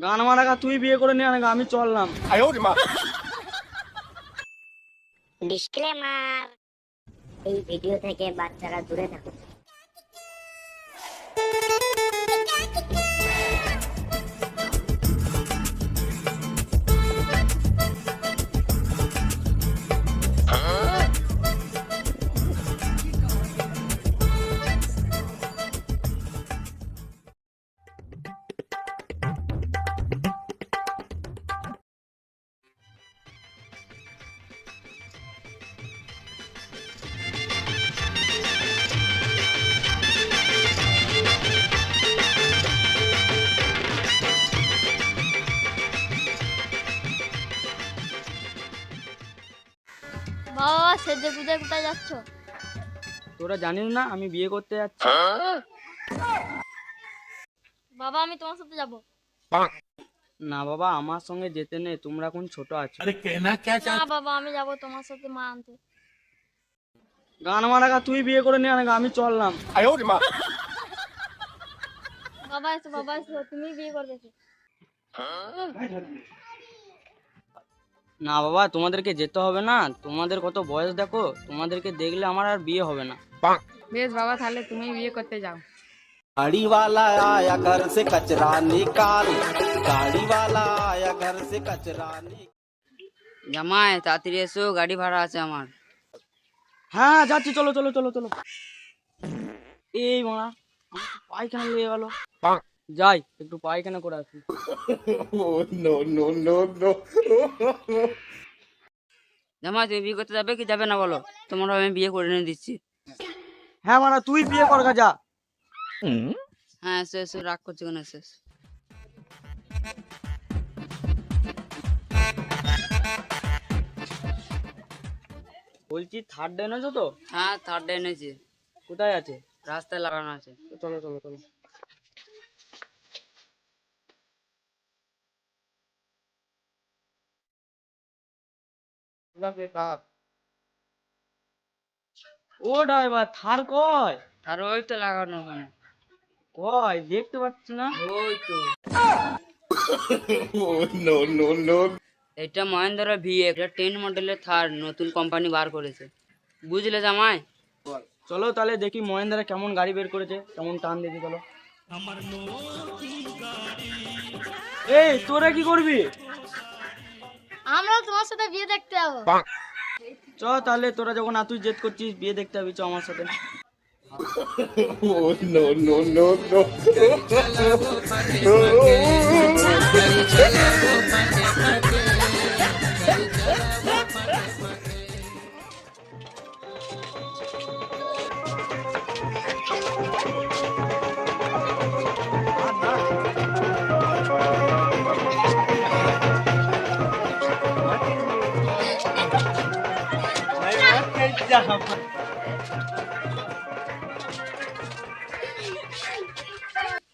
গান মারাকা তুই বিয়ে করে নিয়ে আনা, আমি চললাম। ডিসক্লেমার, এই ভিডিও থেকে বাচ্চারা দূরে থাকুন। বাবা সেজে গুজে কোথায় যাচ্ছ? তোরা জানিস না আমি বিয়ে করতে যাচ্ছি? বাবা আমি তোমার সাথে যাব। না বাবা, আমার সঙ্গে যেতে নেই, তোমরা এখন ছোট আছো। না বাবা আমি যাব তোমার সাথে মা আনতে। গান মারাকা তুই বিয়ে করে নিয়ে আনা, আমি চললাম। বাবা এসো তুমি বিয়ে করবে কি? না বাবা, তোমাদেরকে যেতে হবে না, তোমাদের কত বয়স দেখো, তোমাদেরকে দেখলে আমার আর বিয়ে হবে না। বেশ বাবা, তাহলে তুমি বিয়ে করতে যাও। गाड़ी वाला आया घर से कचरा निकाल, गाड़ी वाला आया घर से कचरा निकाल। জামাই তাড়াতাড়ি এসো, গাড়ি ভাড়া আছে আমার। হ্যাঁ যাচ্ছি, চলো চলো চলো চলো। এই মারা পায়খানা লেগে গেল, যাই একটু পায়খানা করে আসি। জামাই তুমি বিয়ে করতে যাবে কি যাবে না বলো, তোমার আমি বিয়ে করে নিয়ে দিচ্ছি। হ্যাঁ মারা তুই বিয়ে কর গা, যা। হ্যাঁ এসো এসো, রাগ করছো কেন, এসো এসো। বলছি থার্ড ডে এনেছো তো? হ্যাঁ থার্ড ডে এনেছি, কোথায় আছে? রাস্তায় লাগানো আছে। চলো চলো চলো। ও ড্রাইভার, থার কয়? আর ওই তো লাগানো ওখানে, কয় দেখতে পাচ্ছি না। ওই তো। এটা মহেন্দ্র ভিএক্স, এটা 10 মডেলের থার, নতুন কোম্পানি বার করেছে, বুঝলে জামাই। চলো তাহলে দেখি মহেন্দ্রা কেমন গাড়ি বের করেছে, কেমন টান দেখি চলো। এই তোরা কি করবি? আমরা তোমার সাথে বিয়ে দেখতে যাবো। চ তাহলে, তোরা যখন এতই জেদ করছিস বিয়ে দেখতে যাবি, চ আমার সাথে।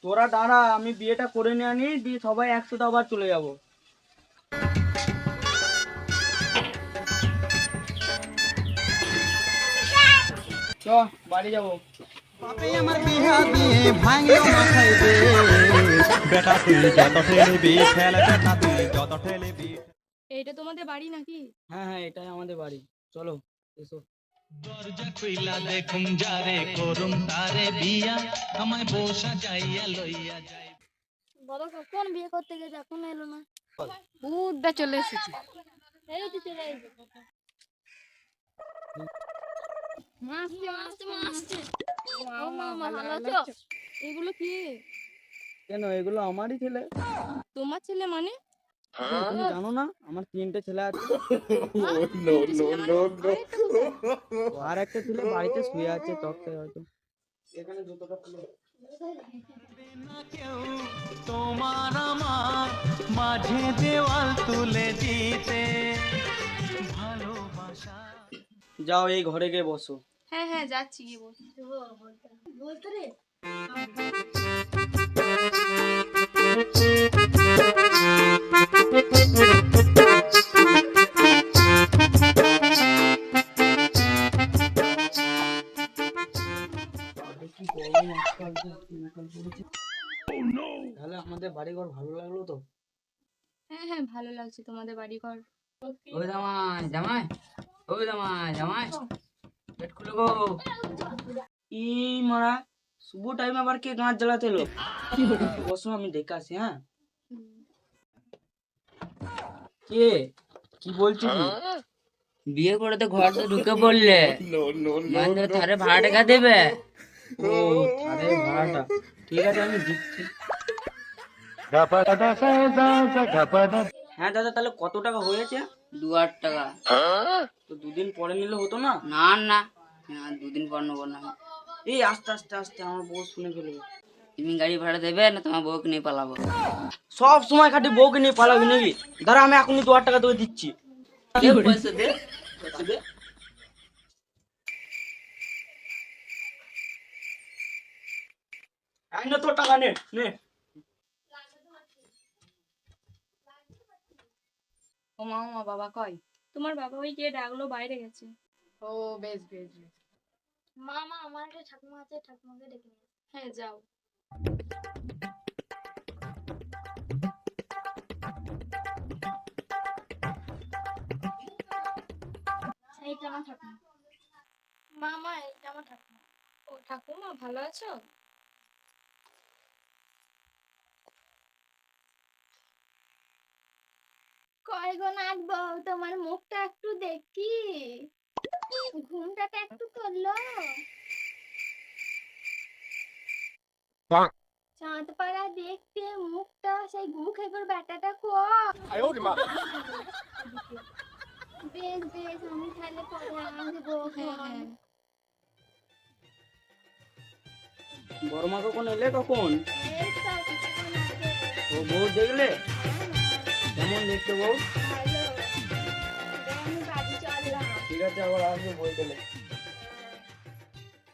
তোরা দাঁড়া, আমি বিয়েটা করে নিয়ে আনি, দিয়ে সবাই একসাথে আবার চলে যাব। চ বাড়ি যাবো। আমার বিহা দিয়ে ভাঙলো মাথায় দে, বেটা তুই যত ঠেলবি ঠেলে, বেটা তুই যত ঠেলবি। এইটা তোমাদের বাড়ি নাকি? হ্যাঁ হ্যাঁ, এটাই আমাদের বাড়ি, চলো এসো। দরজা খুইলা দেখুম যারে করুম তারে বিয়া, আমায় বসা যাইয়া লইয়া যাই। বলো কখন বিয়ে করতে গেছে, এখন এলো না। উদ্দা চলে এসেছি। এই তো চলে এসেছে। ও মামা ভালো আছো? এগুলো কি? কেন, এগুলো আমারই ছেলে। তোমার ছেলে মানে? তুমি জানো না আমার 3টে ছেলে আছে? আর একটা ছেলে বাড়িতে শুয়ে আছে তক্তায় হয়তো। এখানে জুতোটা খুলে কেউ তোমার আমার মাঝে দেওয়াল তুলে দিতে, ভালোবাসা। যাও এই ঘরে গিয়ে বসো। হ্যাঁ হ্যাঁ যাচ্ছি, গিয়ে বলতে রে। তাহলে আমাদের বাড়িঘর ভালো লাগলো তো? হ্যাঁ হ্যাঁ, ভালো লাগছে তোমাদের বাড়ি ঘর। ওই জামাই জামাই, ওই জামাই জামাই, গেট খুলে গো। এই মারা, শুভ টাইম আবার কে গাঁট জ্বালাতে এলো? বসো, আমি দেখে আসি। হ্যাঁ, কে কি বলছি কি? বিয়ে করে তো ঘর তো ঢুকে পড়লে, মাইন্দ্রের ধারে ভাড়া টাকা দেবে। ও, আরে ভাড়াটা ঠিক আছে, আমি দিচ্ছি। হ্যাঁ দাদা, তাহলে কত টাকা হয়েছে? 2,000 টাকা। তো দুদিন পরে নিলে হতো না? না না, দুদিন পর নেবো না। এই আস্তে আস্তে আস্তে, আমার বউ শুনে ফেলবে। তুমি গাড়ি ভাড়া দেবে না তোমার বউকে নিয়ে পালাবো? সব সময় খাটি বউকে নিয়ে পালাবি নাকি? দাঁড়া, আমি এখনই 2,000 টাকা তোকে দিচ্ছি। দে, পয়সা দে, পয়সা দে। এই নে তোর টাকা, নে নে। ও মা, ও মা, বাবা কই? তোমার বাবা ওই গিয়ে ডাকলো, বাইরে গেছে। ও বেশ বেশ বেশ। মা মা, আমার একটা ঠাকুমা আছে, ঠাকুমাকে ডেকে নিয়ে আসো। হ্যাঁ যাও। এইটা আমার ঠাকুমা। মা মা, এইটা আমার ঠাকুমা। ও ঠাকুমা, ভালো আছো? কয় গো নাচবো, তোমার মুখটা একটু দেখি, ঘুমটাটা একটু করলো। চাঁদ পাড়া দেখতে মুখটা সেই মুখে করে ব্যাটাটা বেশ বেশ, আমি তাহলে পরে আসবো। বড় মা কখন এলে? কখন? এই তো কিছুক্ষণ আগে। ও বউ দেখলে? কেমন দেখতে বউ? ভালো। আমি বাড়ি চললাম। ঠিক আছে, আবার আসবে বই পেলে।